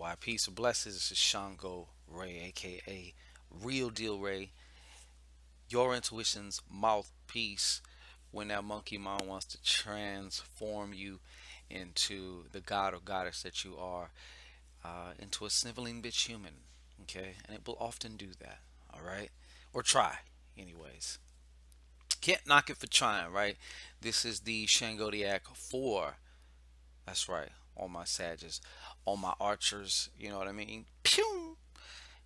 Why peace or blessings. This is Shango Ray, aka Real Deal Ray, your intuition's mouthpiece. When that monkey mind wants to transform you into the god or goddess that you are, into a sniveling bitch human, okay? And it will often do that, all right? Or try, anyways. Can't knock it for trying, right? This is the Shangodiac 4. That's right. All my Sages, all my archers, you know what I mean? Pew!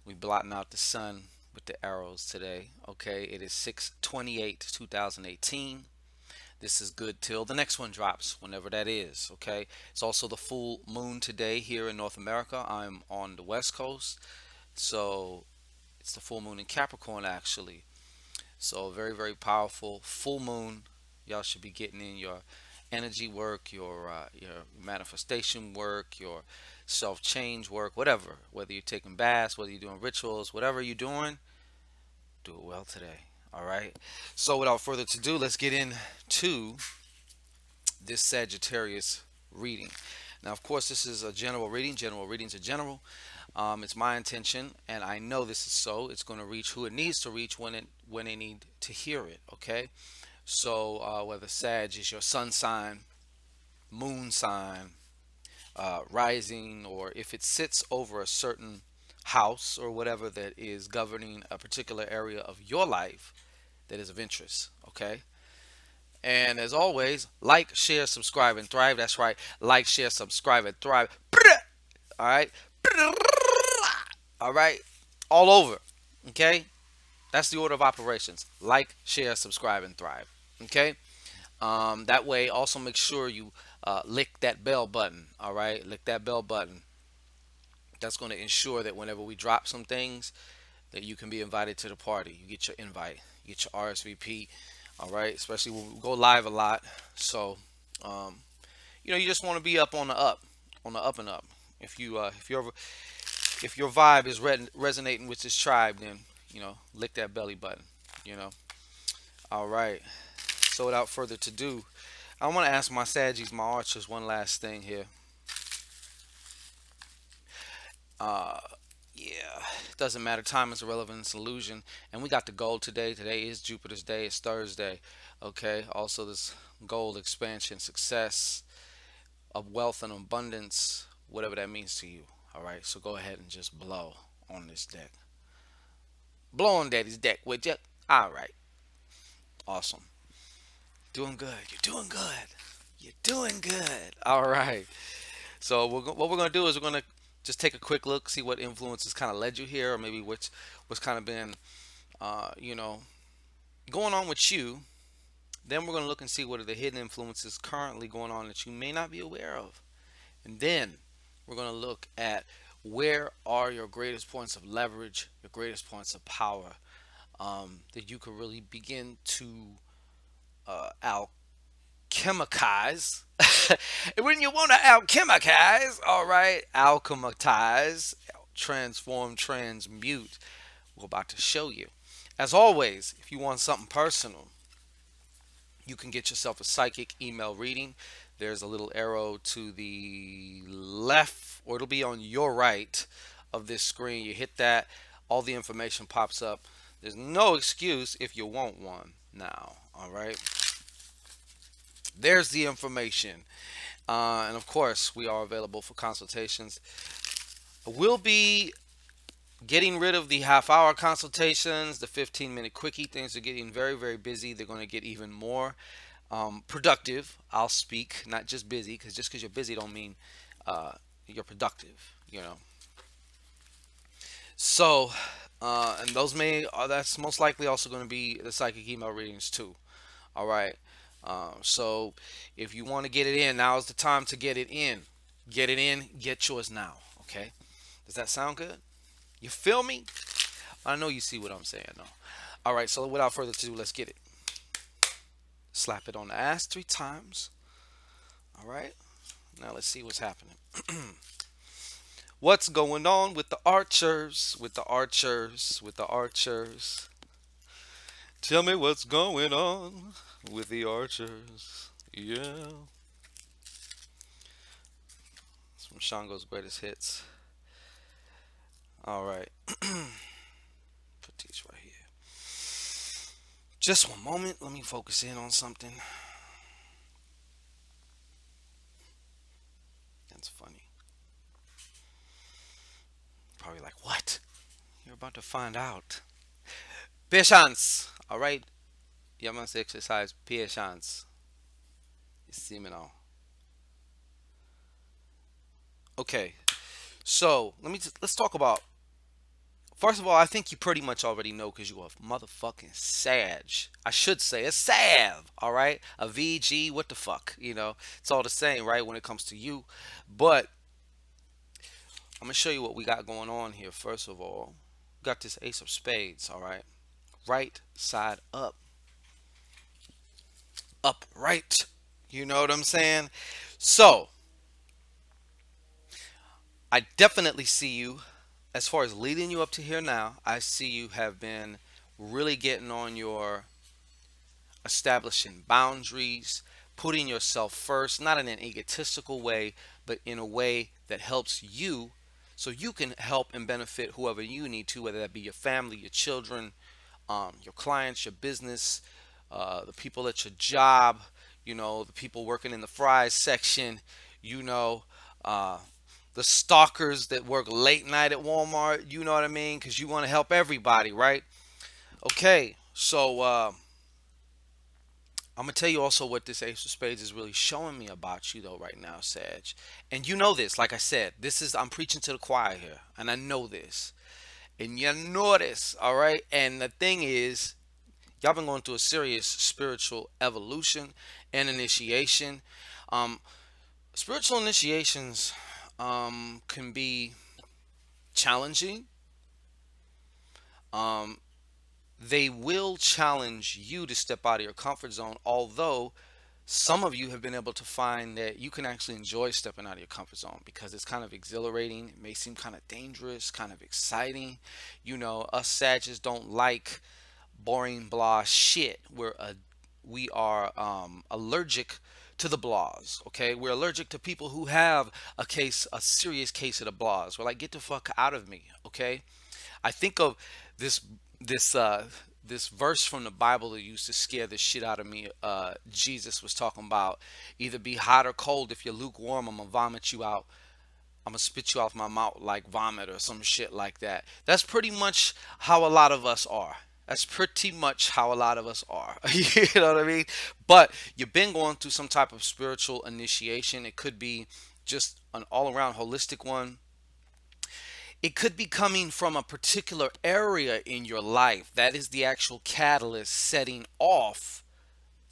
We blotting out the sun with the arrows today. Okay, it is 6/28, 2018. This is good till the next one drops, whenever that is. Okay, it's also the full moon today here in North America. I'm on the West Coast, so it's the full moon in Capricorn actually. So very, very powerful full moon. Y'all should be getting in your energy work, your manifestation work, your self change work, whatever. Whether you're taking baths, whether you're doing rituals, whatever you're doing, do it well today. All right. So without further ado, let's get into this Sagittarius reading. Now, of course, this is a general reading. General readings are general. It's my intention, and I know this is so. It's going to reach who it needs to reach when they need to hear it. Okay. So whether Sag is your sun sign, moon sign, rising, or if it sits over a certain house or whatever that is governing a particular area of your life that is of interest. Okay. And as always, like, share, subscribe, and thrive. That's right. Like, share, subscribe, and thrive. All right. All right. All over. Okay. That's the order of operations. Like, share, subscribe, and thrive. Okay. That way, also make sure you lick that bell button. All right. Lick that bell button. That's going to ensure that whenever we drop some things, that you can be invited to the party. You get your invite, you get your RSVP. All right. Especially when we go live a lot. So, um, you just want to be up on the up and up. If your vibe is resonating with this tribe, then lick that belly button. You know. All right. So without further ado, I want to ask my Saggies, my archers, one last thing here. Uh, yeah, it doesn't matter. Time is irrelevant. It's illusion. And we got the gold today. Today is Jupiter's day. It's Thursday. Okay. Also, this gold expansion, success, of wealth and abundance, whatever that means to you. All right. So go ahead and just blow on this deck. Blow on Daddy's deck, would you? All right. Awesome. Doing good. You're doing good. You're doing good. All right. So what we're gonna do is we're gonna just take a quick look, see what influences kind of led you here, or maybe what's kind of been, you know, going on with you. Then we're gonna look and see what are the hidden influences currently going on that you may not be aware of, and then we're gonna look at where are your greatest points of leverage, your greatest points of power, that you could really begin to alchemize. When you want to alchemize, all right, alchemize, transform, transmute. We're about to show you. As always, if you want something personal, you can get yourself a psychic email reading. There's a little arrow to the left, or it'll be on your right of this screen. You hit that, all the information pops up. There's no excuse if you want one now. All right. There's the information. And of course, we are available for consultations. We'll be getting rid of the half-hour consultations, the 15-minute quickie. Things are getting very, very busy. They're going to get even more productive. I'll speak, not just busy, because just because you're busy don't mean you're productive. So, and those that's most likely also going to be the psychic email readings too. All right. So if you want to get it in, now is the time to get it in. Get it in, get yours now. Okay. Does that sound good? You feel me? I know you see what I'm saying though. All right. So without further ado, let's get it. Slap it on the ass 3 times. All right. Now let's see what's happening. What's going on with the archers? With the archers? With the archers? Tell me what's going on with the archers. Yeah. It's from Shango's greatest hits. All right. Put these right here. Just one moment. Let me focus in on something. That's funny. Probably like, what? You're about to find out. Patience. All right. You must exercise patience. You see me now. Okay. So let's talk about. First of all, I think you pretty much already know because you are a motherfucking Sag. I should say a Sav. All right. A VG. What the fuck? It's all the same, right? When it comes to you, but I'm gonna show you what we got going on here. First of all, we got this Ace of Spades. All right. Right side up, upright. You know what I'm saying? So I definitely see you as far as leading you up to here now. I see you have been really getting on your establishing boundaries, putting yourself first, not in an egotistical way, but in a way that helps you so you can help and benefit whoever you need to, whether that be your family, your children, your clients, your business, the people at your job, the people working in the fries section, you know, uh, the stalkers that work late night at Walmart, you know what I mean? Because you want to help everybody, right? Okay, so I'm gonna tell you also what this Ace of Spades is really showing me about you, though, right now, Sag. And you know this, like I said, this is I'm preaching to the choir here, and I know this, and you know this, all right. And the thing is, y'all been going through a serious spiritual evolution and initiation. Um, Spiritual initiations can be challenging. Um, they will challenge you to step out of your comfort zone, although some of you have been able to find that you can actually enjoy stepping out of your comfort zone because it's kind of exhilarating. It may seem kind of dangerous, kind of exciting. Us Sagittarius don't like boring blah shit. We are allergic to the blahs. Okay, we're allergic to people who have a serious case of the blahs. We're like, get the fuck out of me. Okay, I think of this this uh this verse from the Bible that used to scare the shit out of me. Jesus was talking about either be hot or cold. If you're lukewarm, I'm gonna vomit you out. I'm gonna spit you off my mouth like vomit or some shit like that. That's pretty much how a lot of us are. That's pretty much how a lot of us are. You know what I mean? But you've been going through some type of spiritual initiation. It could be just an all around holistic one. It could be coming from a particular area in your life. That is the actual catalyst setting off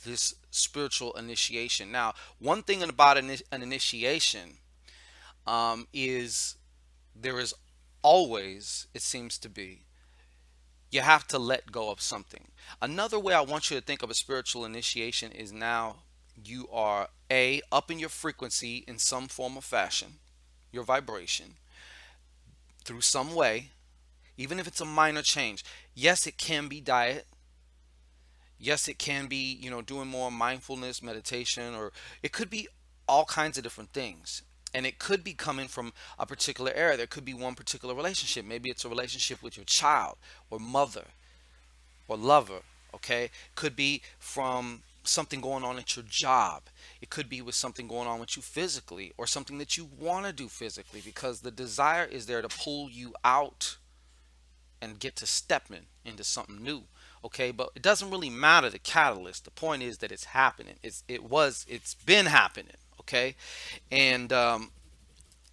this spiritual initiation. Now, one thing about an initiation is there is always, it seems to be, you have to let go of something. Another way I want you to think of a spiritual initiation is now you are A, up in your frequency in some form or fashion, your vibration, through some way, even if it's a minor change. Yes, it can be diet. Yes, it can be, doing more mindfulness, meditation, or it could be all kinds of different things. And it could be coming from a particular area. There could be one particular relationship. Maybe it's a relationship with your child or mother or lover, okay? Could be from something going on at your job. It could be with something going on with you physically or something that you want to do physically because the desire is there to pull you out and get to stepping into something new. Okay, but it doesn't really matter the catalyst. The point is that it's happening. It's been happening. Okay, and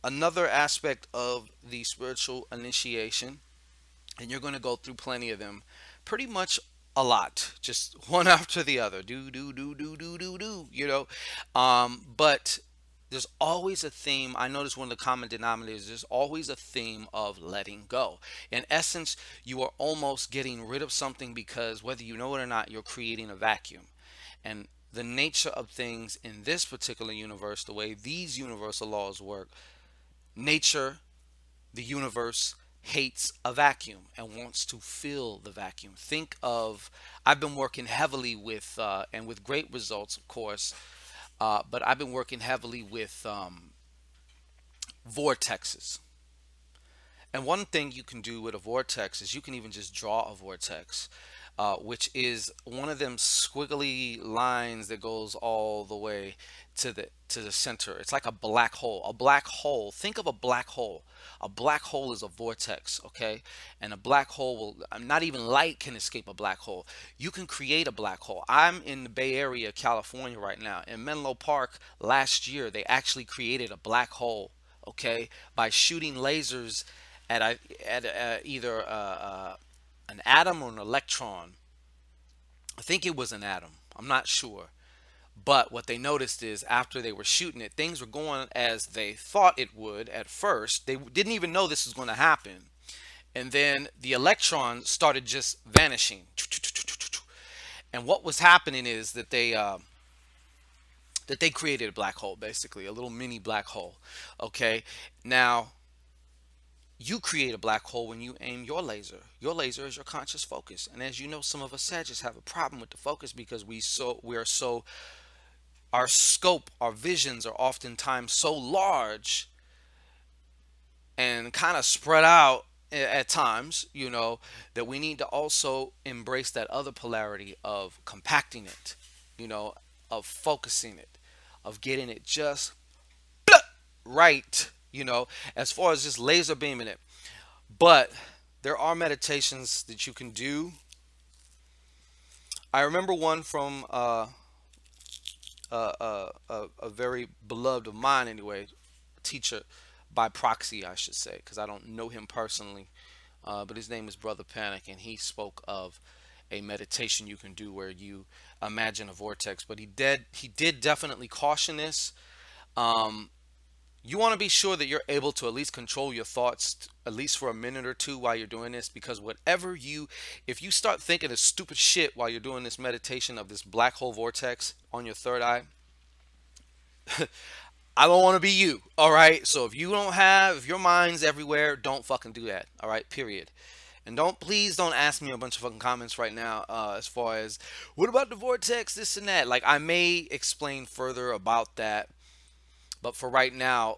another aspect of the spiritual initiation, and you're going to go through plenty of them, pretty much a lot, just one after the other. Do. But there's always a theme. I notice one of the common denominators, there's always a theme of letting go. In essence, you are almost getting rid of something because whether you know it or not, you're creating a vacuum. And the nature of things in this particular universe, the way these universal laws work, nature, the universe, hates a vacuum and wants to fill the vacuum. Think of, I've been working heavily with, and with great results, of course, but I've been working heavily with vortexes. And one thing you can do with a vortex is you can even just draw a vortex, which is one of them squiggly lines that goes all the way to the center. It's like a black hole. A black hole. Think of a black hole. A black hole is a vortex, okay? And a black hole will not even light can escape a black hole. You can create a black hole. I'm in the Bay Area, California right now. In Menlo Park last year, they actually created a black hole, okay, by shooting lasers at either an atom or an electron. I think it was an atom. I'm not sure. But what they noticed is after they were shooting it, things were going as they thought it would at first. They didn't even know this was going to happen. And then the electron started just vanishing. And what was happening is that they created a black hole, basically a little mini black hole. Okay, now you create a black hole when you aim your laser. Your laser is your conscious focus, and as you know, some of us Sagittarius have a problem with the focus because we are so our scope, our visions are oftentimes so large and kind of spread out at times, that we need to also embrace that other polarity of compacting it, of focusing it, of getting it just right, as far as just laser beaming it. But there are meditations that you can do. I remember one from a very beloved of mine, anyway, teacher by proxy, I should say, because I don't know him personally. But his name is Brother Panic, and he spoke of a meditation you can do where you imagine a vortex. But he did definitely caution this. Um, you want to be sure that you're able to at least control your thoughts at least for a minute or two while you're doing this, because if you start thinking of stupid shit while you're doing this meditation of this black hole vortex on your third eye, I don't want to be you. All right. So if your mind's everywhere, don't fucking do that. All right. Period. And please don't ask me a bunch of fucking comments right now, as far as what about the vortex, this and that. Like, I may explain further about that, but for right now,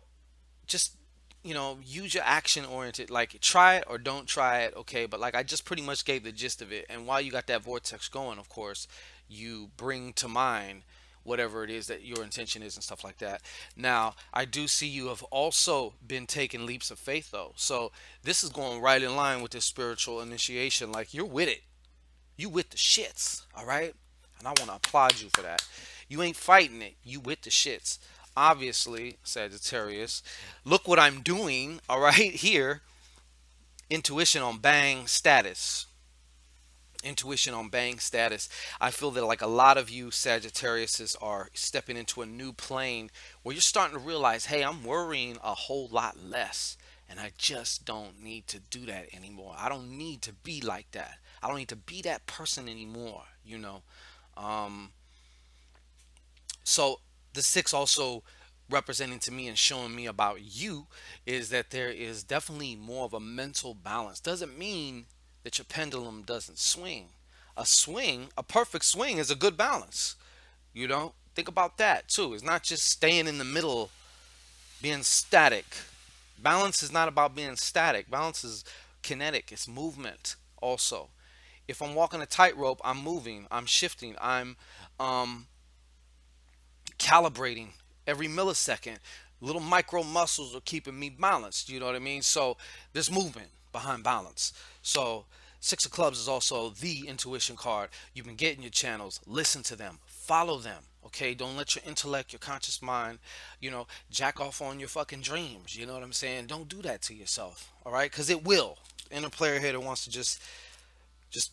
just use your action oriented, like try it or don't try it, okay? But like, I just pretty much gave the gist of it, and while you got that vortex going, of course, you bring to mind whatever it is that your intention is and stuff like that. Now, I do see you have also been taking leaps of faith, though, so this is going right in line with this spiritual initiation. Like, you're with it, you with the shits, all right? And I want to applaud you for that. You ain't fighting it, you with the shits. Obviously, Sagittarius, look what I'm doing, all right? Here, intuition on bang status. Intuition on bang status. I feel that like a lot of you Sagittariuses are stepping into a new plane where you're starting to realize, hey, I'm worrying a whole lot less. And I just don't need to do that anymore. I don't need to be like that. I don't need to be that person anymore. Um, So the six also representing to me and showing me about you is that there is definitely more of a mental balance. Doesn't mean that your pendulum doesn't swing. A perfect swing is a good balance. Think about that too. It's not just staying in the middle, being static. Balance is not about being static. Balance is kinetic. It's movement also. If I'm walking a tightrope, I'm moving, I'm shifting, I'm um calibrating every millisecond. Little micro muscles are keeping me balanced. You know what I mean? So there's movement behind balance. So Six of Clubs is also the intuition card. You can get in your channels, listen to them, follow them. Okay, don't let your intellect, your conscious mind, jack off on your fucking dreams. You know what I'm saying? Don't do that to yourself. All right, because it will. Inner player here that wants to just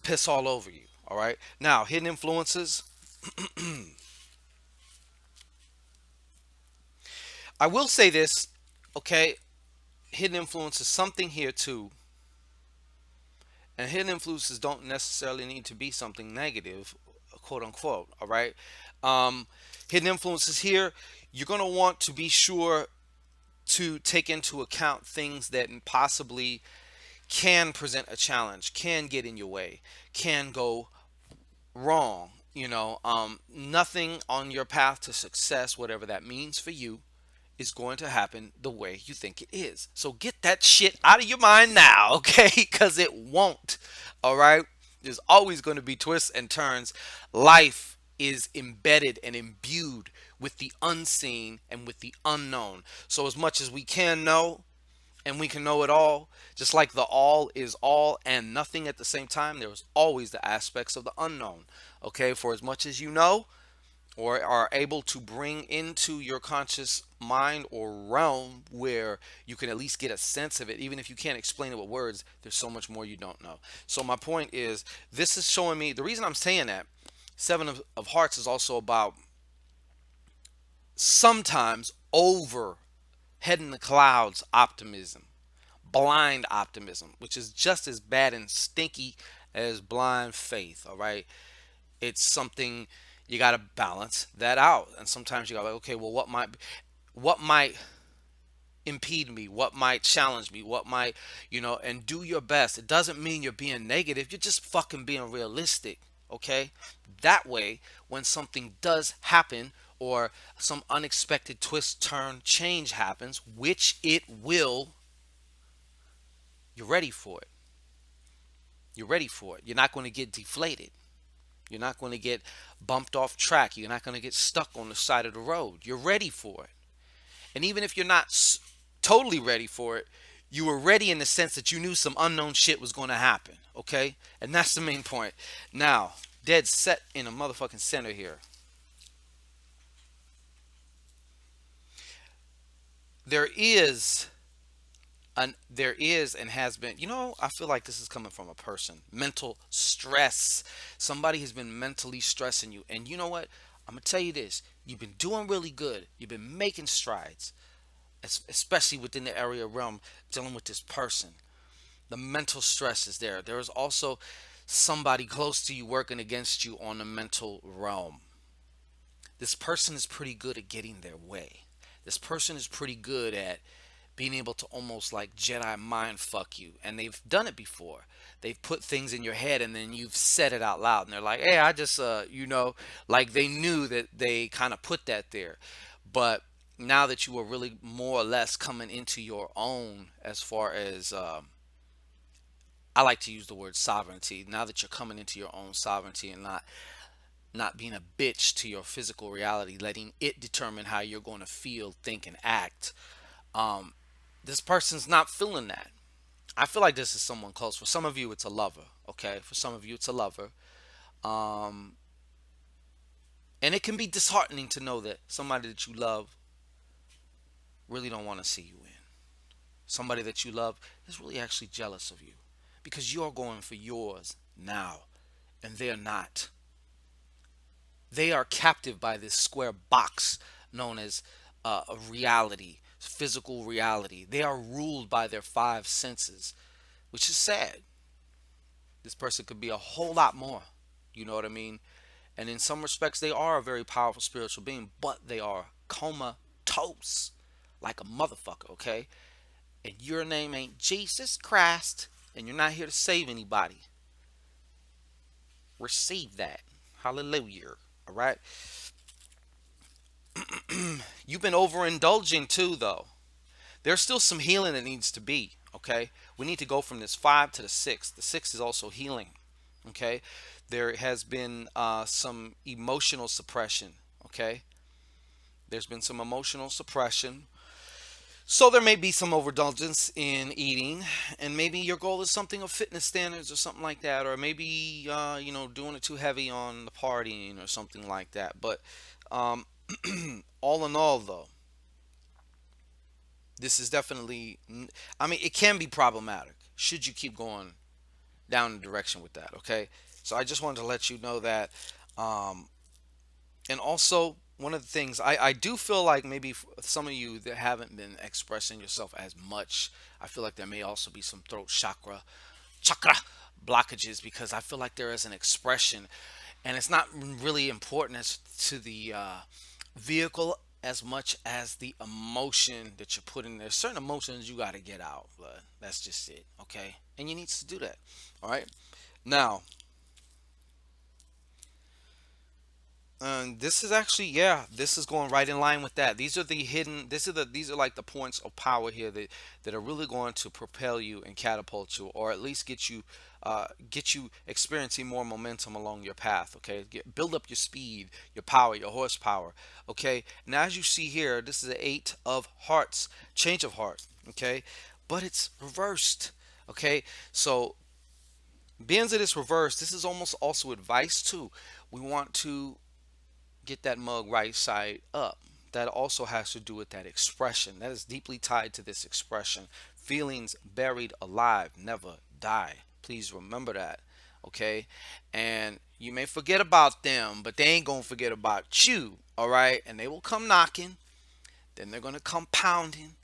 piss all over you. All right. Now, hidden influences. I will say this, okay? Hidden influence is something here too, and hidden influences don't necessarily need to be something negative, quote unquote. All right, um, hidden influences here. You're gonna want to be sure to take into account things that possibly can present a challenge, can get in your way, can go wrong. Nothing on your path to success, whatever that means for you, is going to happen the way you think it is. So get that shit out of your mind now, okay? Because it won't. All right? There's always going to be twists and turns. Life is embedded and imbued with the unseen and with the unknown. So, as much as we can know, and we can know it all, just like the all is all and nothing at the same time, there's always the aspects of the unknown. Okay? For as much as you know, or are able to bring into your conscious mind or realm where you can at least get a sense of it, even if you can't explain it with words, there's so much more you don't know. So my point is, this is showing me the reason I'm saying that seven of hearts is also about sometimes over head in the clouds optimism, blind optimism, which is just as bad and stinky as blind faith. All right, it's something you got to balance that out, and sometimes you got to like, okay, well, what might impede me, what might challenge me, what might, and do your best. It doesn't mean you're being negative, you're just fucking being realistic. Okay, that way when something does happen, or some unexpected twist, turn, change happens, which it will, you're ready for it. You're ready for it. You're not going to get deflated. You're not going to get bumped off track. You're not going to get stuck on the side of the road. You're ready for it. And even if you're not totally ready for it, you were ready in the sense that you knew some unknown shit was going to happen. Okay? And that's the main point. Now, dead set in a motherfucking center here. There is there is and has been, I feel like this is coming from a person, mental stress. Somebody has been mentally stressing you, and you know what, I'm gonna tell you this: you've been doing really good, you've been making strides, especially within the area realm dealing with this person. The mental stress is there. There is also somebody close to you working against you on the mental realm. This person is pretty good at getting their way. This person is pretty good at being able to almost like Jedi mind fuck you. And they've done it before. They've put things in your head and then you've said it out loud. And they're like, hey, I just, like they knew that they kind of put that there. But now that you are really more or less coming into your own, as far as, I like to use the word sovereignty. Now that you're coming into your own sovereignty and not being a bitch to your physical reality, letting it determine how you're going to feel, think, and act. Um, this person's not feeling that. I feel like this is someone close. For some of you, it's a lover. Okay, for some of you, it's a lover. Um, and it can be disheartening to know that somebody that you love really don't want to see you in. Somebody that you love is really actually jealous of you because you're going for yours now, and they're not. They are captive by this square box known as a reality, physical reality. They are ruled by their five senses, which is sad. This person could be a whole lot more. You know what I mean? And in some respects, they are a very powerful spiritual being, but they are comatose like a motherfucker, okay? And your name ain't Jesus Christ, and you're not here to save anybody. Receive that. Hallelujah. All right? You've been overindulging too, though. There's still some healing that needs to be, okay? We need to go from this five to the six. The six is also healing, okay? There has been some emotional suppression, okay? There's been some emotional suppression. So there may be some overindulgence in eating, and maybe your goal is something of fitness standards or something like that, or maybe doing it too heavy on the partying or something like that. But um, all in all, though, this is definitely, I mean, it can be problematic should you keep going down the direction with that. Okay, so I just wanted to let you know that. Um, and also, one of the things I do feel like maybe some of you that haven't been expressing yourself as much, I feel like there may also be some throat chakra blockages, because I feel like there is an expression, and it's not really important as to the vehicle as much as the emotion that you're putting there. Certain emotions you got to get out, but that's just it, okay? And you need to do that, all right? Now, This is actually, yeah, this is going right in line with that. These are the hidden. These are like the points of power here that are really going to propel you and catapult you, or at least get you experiencing more momentum along your path. Okay, build up your speed, your power, your horsepower. Okay, and as you see here, this is the eight of hearts, change of heart. Okay, but it's reversed. Okay, so being that it's reversed, this is almost also advice too. We want to get that mug right side up. That also has to do with that expression. That is deeply tied to this expression. Feelings buried alive never die. Please remember that. Okay? And you may forget about them, but they ain't going to forget about you. All right? And they will come knocking. Then they're going to come pounding.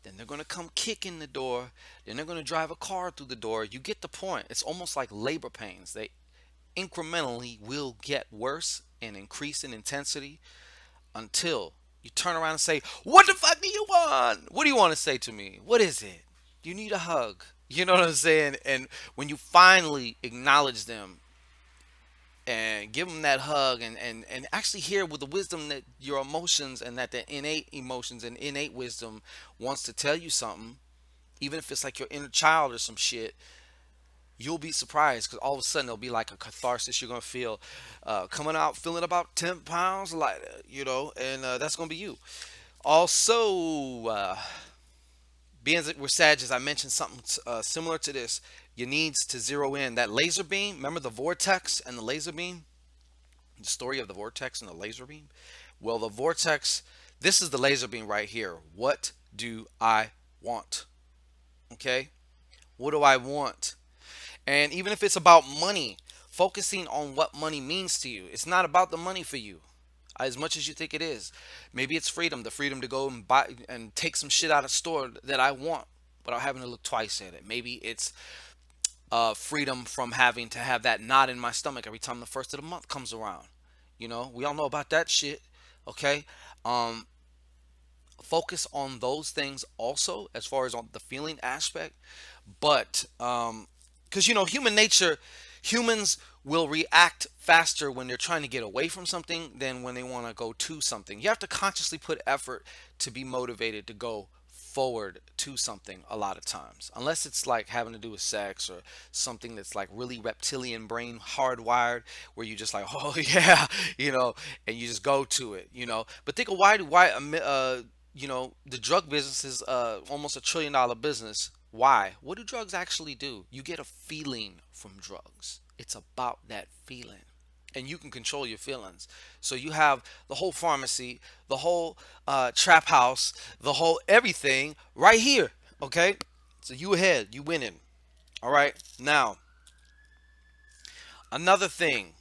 Then they're going to come kicking the door. Then they're going to drive a car through the door. You get the point. It's almost like labor pains. They incrementally will get worse and increase in intensity until you turn around and say, "What the fuck do you want? What do you want to say to me? What is it? You need a hug." You know what I'm saying? And when you finally acknowledge them and give them that hug and actually hear with the wisdom that your emotions and that the innate emotions and innate wisdom wants to tell you something, even if it's like your inner child or some shit, you'll be surprised because all of a sudden there'll be like a catharsis you're gonna feel coming out feeling about 10 pounds lighter, and that's gonna be you. Also, being that we're Sag, as I mentioned something similar to this, you needs to zero in that laser beam. Remember the vortex and the laser beam? The story of the vortex and the laser beam? Well, the vortex, this is the laser beam right here. What do I want? Okay? What do I want? And even if it's about money, focusing on what money means to you. It's not about the money for you as much as you think it is. Maybe it's freedom, the freedom to go and buy and take some shit out of store that I want without having to look twice at it. Maybe it's freedom from having to have that knot in my stomach every time the first of the month comes around. We all know about that shit. Okay. Um, Focus on those things also as far as on the feeling aspect, but because human nature, humans will react faster when they're trying to get away from something than when they want to go to something. You have to consciously put effort to be motivated to go forward to something a lot of times, unless it's like having to do with sex or something that's like really reptilian brain hardwired, where you just like, oh yeah, and you just go to it. But think of the drug business is almost $1 trillion business. Why? What do drugs actually do? You get a feeling from drugs. It's about that feeling. And you can control your feelings. So you have the whole pharmacy, the whole trap house, the whole everything right here. Okay? So you ahead. You winning. All right? Now, another thing.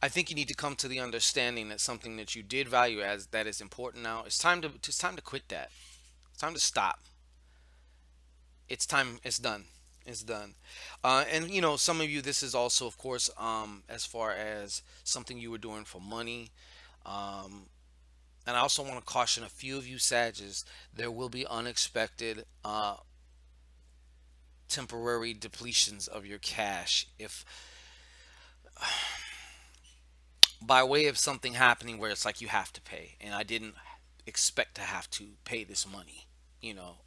I think you need to come to the understanding that something that you did value as that is important now. It's time to quit that. It's time to stop. It's time. It's done. It's done. And some of you, this is also, of course, as far as something you were doing for money. Um, and I also want to caution a few of you Sages, there will be unexpected temporary depletions of your cash if by way of something happening where it's like you have to pay, and I didn't expect to have to pay this money,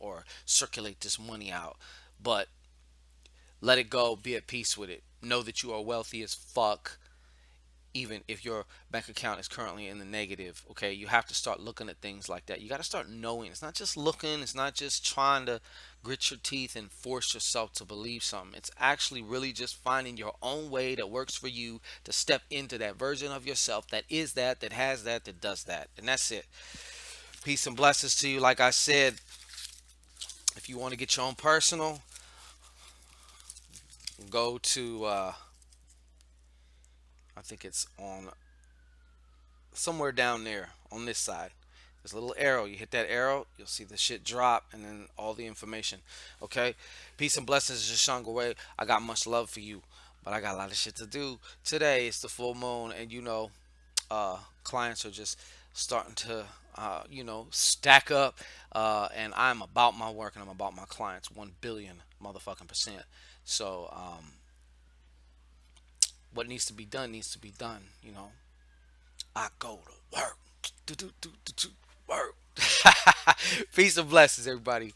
or circulate this money out. But let it go, be at peace with it. Know that you are wealthy as fuck, even if your bank account is currently in the negative. Okay, you have to start looking at things like that. You got to start knowing. It's not just looking, it's not just trying to grit your teeth and force yourself to believe something. It's actually really just finding your own way that works for you to step into that version of yourself that is that has that does that. And that's it. Peace and blessings to you. Like I said, if you want to get your own personal, go to I think it's on somewhere down there on this side. There's a little arrow. You hit that arrow, you'll see the shit drop, and then all the information. Okay? Peace and blessings. This is Shango Way. I got much love for you, but I got a lot of shit to do. Today it's the full moon, and clients are just starting to, stack up. And I'm about my work and I'm about my clients 1 billion motherfucking percent. So what needs to be done needs to be done. I go to work. Do, do, do, do, do, work. Peace and blessings, everybody.